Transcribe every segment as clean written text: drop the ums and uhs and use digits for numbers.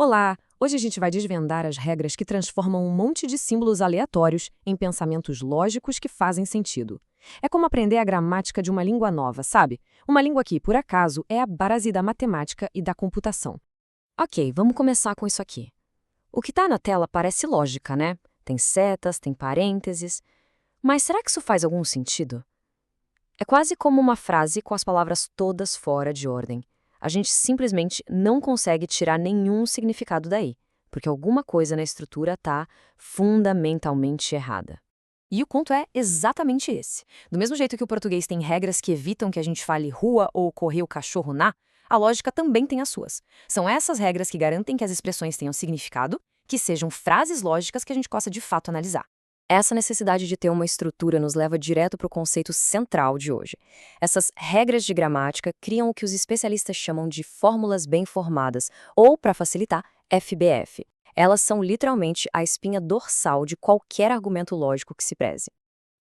Olá! Hoje a gente vai desvendar as regras que transformam um monte de símbolos aleatórios em pensamentos lógicos que fazem sentido. É como aprender a gramática de uma língua nova, sabe? Uma língua que, por acaso, é a base da matemática e da computação. Ok, vamos começar com isso aqui. O que está na tela parece lógica, né? Tem setas, tem parênteses. Mas será que isso faz algum sentido? É quase como uma frase com as palavras todas fora de ordem. A gente simplesmente não consegue tirar nenhum significado daí, porque alguma coisa na estrutura está fundamentalmente errada. E o ponto é exatamente esse. Do mesmo jeito que o português tem regras que evitam que a gente fale rua ou correr o cachorro na, a lógica também tem as suas. São essas regras que garantem que as expressões tenham significado, que sejam frases lógicas que a gente possa de fato analisar. Essa necessidade de ter uma estrutura nos leva direto para o conceito central de hoje. Essas regras de gramática criam o que os especialistas chamam de fórmulas bem formadas, ou, para facilitar, FBF. Elas são literalmente a espinha dorsal de qualquer argumento lógico que se preze.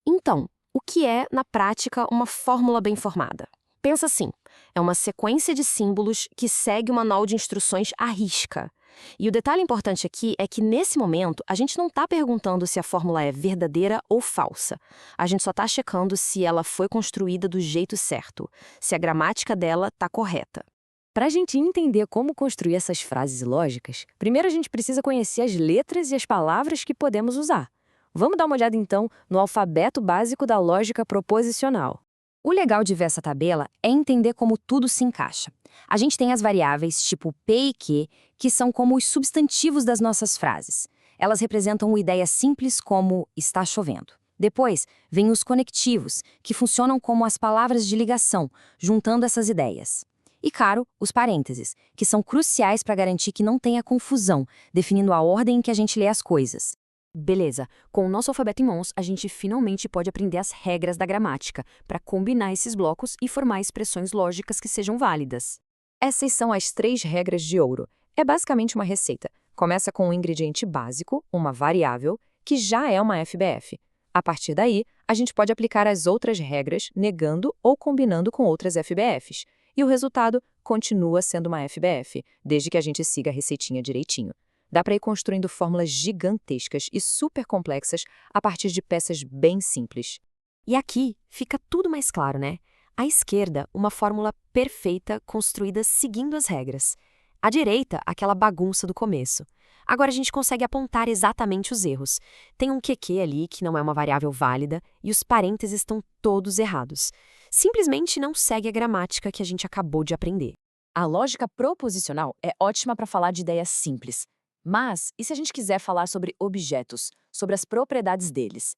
Então, o que é, na prática, uma fórmula bem formada? Pensa assim, é uma sequência de símbolos que segue um manual de instruções à risca. E o detalhe importante aqui é que, nesse momento, a gente não está perguntando se a fórmula é verdadeira ou falsa. A gente só está checando se ela foi construída do jeito certo, se a gramática dela está correta. Para a gente entender como construir essas frases lógicas, primeiro a gente precisa conhecer as letras e as palavras que podemos usar. Vamos dar uma olhada, então, no alfabeto básico da lógica proposicional. O legal de ver essa tabela é entender como tudo se encaixa. A gente tem as variáveis tipo P e Q, que são como os substantivos das nossas frases. Elas representam uma ideia simples como está chovendo. Depois, vem os conectivos, que funcionam como as palavras de ligação, juntando essas ideias. E, claro, os parênteses, que são cruciais para garantir que não tenha confusão, definindo a ordem em que a gente lê as coisas. Beleza, com o nosso alfabeto em mãos, a gente finalmente pode aprender as regras da gramática, para combinar esses blocos e formar expressões lógicas que sejam válidas. Essas são as 3 regras de ouro. É basicamente uma receita. Começa com um ingrediente básico, uma variável, que já é uma FBF. A partir daí, a gente pode aplicar as outras regras, negando ou combinando com outras FBFs. E o resultado continua sendo uma FBF, desde que a gente siga a receitinha direitinho. Dá para ir construindo fórmulas gigantescas e super complexas a partir de peças bem simples. E aqui fica tudo mais claro, né? À esquerda, uma fórmula perfeita construída seguindo as regras. À direita, aquela bagunça do começo. Agora a gente consegue apontar exatamente os erros. Tem um QQ ali que não é uma variável válida e os parênteses estão todos errados. Simplesmente não segue a gramática que a gente acabou de aprender. A lógica proposicional é ótima para falar de ideias simples. Mas, e se a gente quiser falar sobre objetos, sobre as propriedades deles?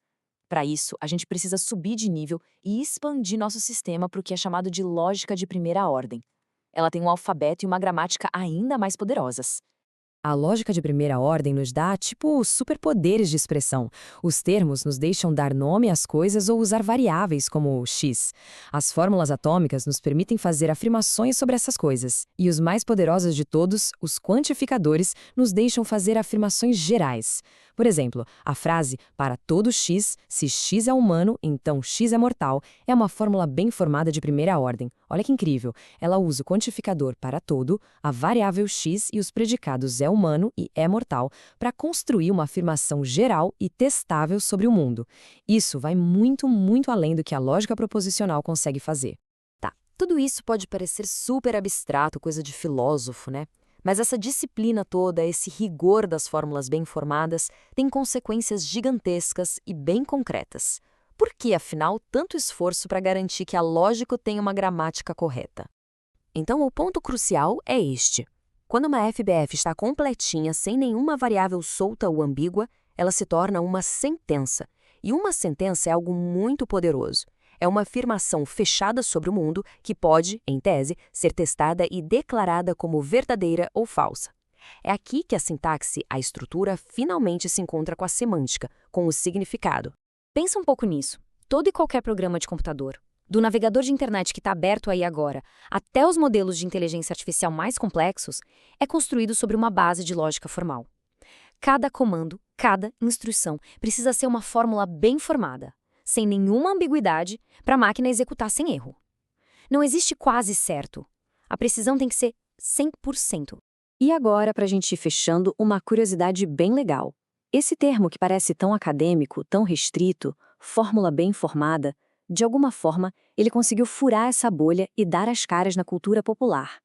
Para isso, a gente precisa subir de nível e expandir nosso sistema para o que é chamado de lógica de primeira ordem. Ela tem um alfabeto e uma gramática ainda mais poderosas. A lógica de primeira ordem nos dá, tipo, superpoderes de expressão. Os termos nos deixam dar nome às coisas ou usar variáveis como x. As fórmulas atômicas nos permitem fazer afirmações sobre essas coisas. E os mais poderosos de todos, os quantificadores, nos deixam fazer afirmações gerais. Por exemplo, a frase para todo x, se x é humano, então x é mortal, é uma fórmula bem formada de primeira ordem. Olha que incrível! Ela usa o quantificador para todo, a variável x e os predicados é humano e é mortal para construir uma afirmação geral e testável sobre o mundo. Isso vai muito, muito além do que a lógica proposicional consegue fazer. Tá, tudo isso pode parecer super abstrato, coisa de filósofo, né? Mas essa disciplina toda, esse rigor das fórmulas bem formadas, tem consequências gigantescas e bem concretas. Por que, afinal, tanto esforço para garantir que a lógica tenha uma gramática correta? Então, o ponto crucial é este. Quando uma FBF está completinha, sem nenhuma variável solta ou ambígua, ela se torna uma sentença. E uma sentença é algo muito poderoso. É uma afirmação fechada sobre o mundo que pode, em tese, ser testada e declarada como verdadeira ou falsa. É aqui que a sintaxe, a estrutura, finalmente se encontra com a semântica, com o significado. Pensa um pouco nisso. Todo e qualquer programa de computador, do navegador de internet que está aberto aí agora, até os modelos de inteligência artificial mais complexos, é construído sobre uma base de lógica formal. Cada comando, cada instrução precisa ser uma fórmula bem formada, sem nenhuma ambiguidade, para a máquina executar sem erro. Não existe quase certo. A precisão tem que ser 100%. E agora, para a gente ir fechando, uma curiosidade bem legal. Esse termo que parece tão acadêmico, tão restrito, fórmula bem formada, de alguma forma, ele conseguiu furar essa bolha e dar as caras na cultura popular.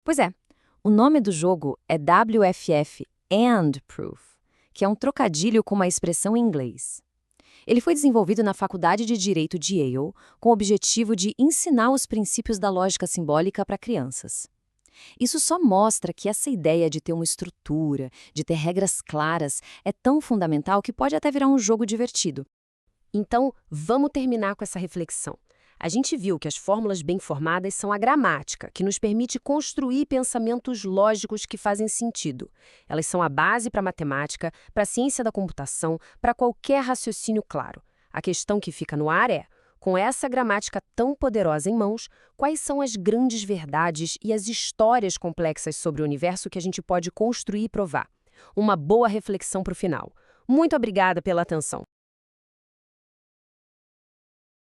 Pois é, o nome do jogo é WFF and Proof, que é um trocadilho com uma expressão em inglês. Ele foi desenvolvido na Faculdade de Direito de Yale com o objetivo de ensinar os princípios da lógica simbólica para crianças. Isso só mostra que essa ideia de ter uma estrutura, de ter regras claras, é tão fundamental que pode até virar um jogo divertido. Então, vamos terminar com essa reflexão. A gente viu que as fórmulas bem formadas são a gramática, que nos permite construir pensamentos lógicos que fazem sentido. Elas são a base para a matemática, para a ciência da computação, para qualquer raciocínio claro. A questão que fica no ar é: com essa gramática tão poderosa em mãos, quais são as grandes verdades e as histórias complexas sobre o universo que a gente pode construir e provar? Uma boa reflexão para o final. Muito obrigada pela atenção.